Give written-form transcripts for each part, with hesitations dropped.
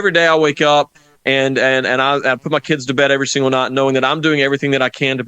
every day I wake up and I put my kids to bed every single night, knowing that I'm doing everything that I can to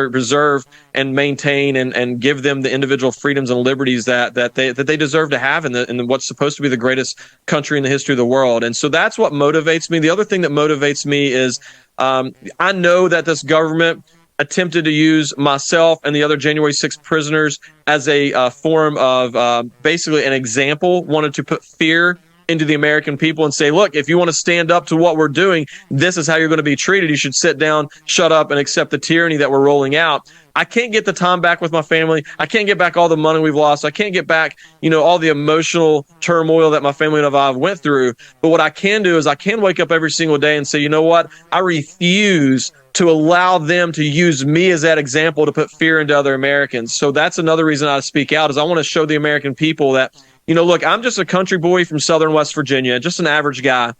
preserve and maintain and give them the individual freedoms and liberties that they deserve to have in what's supposed to be the greatest country in the history of the world. And so that's what motivates me. The other thing that motivates me is I know that this government attempted to use myself and the other January 6th prisoners as a form of basically an example, wanted to put fear into the American people and say, look, if you want to stand up to what we're doing, this is how you're going to be treated. You should sit down, shut up, and accept the tyranny that we're rolling out. I can't get the time back with my family. I can't get back all the money we've lost. I can't get back, all the emotional turmoil that my family and I went through. But what I can do is I can wake up every single day and say, you know what? I refuse to allow them to use me as that example to put fear into other Americans. So that's another reason I speak out, is I want to show the American people that, look, I'm just a country boy from southern West Virginia, just an average guy.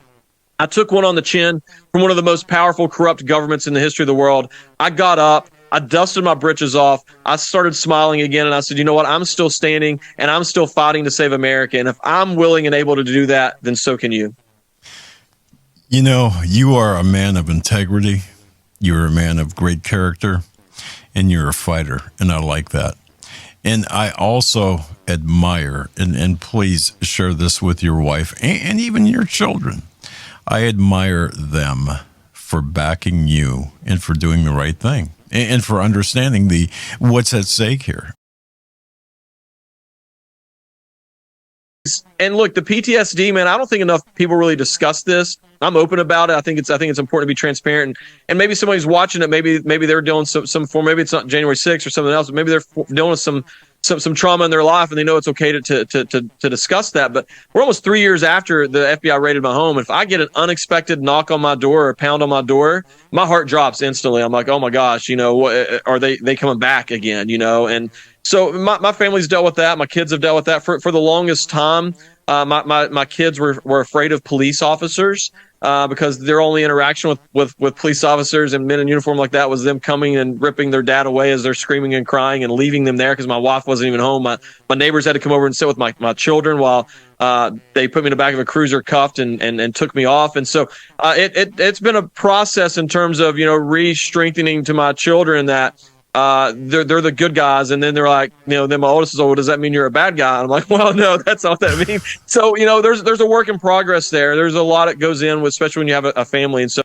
I took one on the chin from one of the most powerful, corrupt governments in the history of the world. I got up, I dusted my britches off, I started smiling again, and I said, you know what, I'm still standing, and I'm still fighting to save America. And if I'm willing and able to do that, then so can you. You are a man of integrity, you're a man of great character, and you're a fighter, and I like that. And I also admire, and please share this with your wife and even your children, I admire them for backing you and for doing the right thing and for understanding what's at stake here. And look, the PTSD, man, I don't think enough people really discuss this. I'm open about it. I think it's important to be transparent. And maybe somebody's watching it. Maybe they're dealing some form. Maybe it's not January 6th or something else. But maybe they're dealing with some trauma in their life, and they know it's okay to discuss that. But we're almost 3 years after the FBI raided my home. If I get an unexpected knock on my door or a pound on my door, my heart drops instantly. I'm like, oh my gosh, are they coming back again? And so my family's dealt with that. My kids have dealt with that for the longest time. My kids were afraid of police officers because their only interaction with police officers and men in uniform like that was them coming and ripping their dad away as they're screaming and crying and leaving them there because my wife wasn't even home. My neighbors had to come over and sit with my children while they put me in the back of a cruiser cuffed and took me off. And so it's been a process in terms of, re-strengthening to my children that they're the good guys, and then they're like, then my oldest is, well, does that mean you're a bad guy? And I'm like, well, no, that's not what that means. So, there's a work in progress there. There's a lot that goes in, especially when you have a family. And so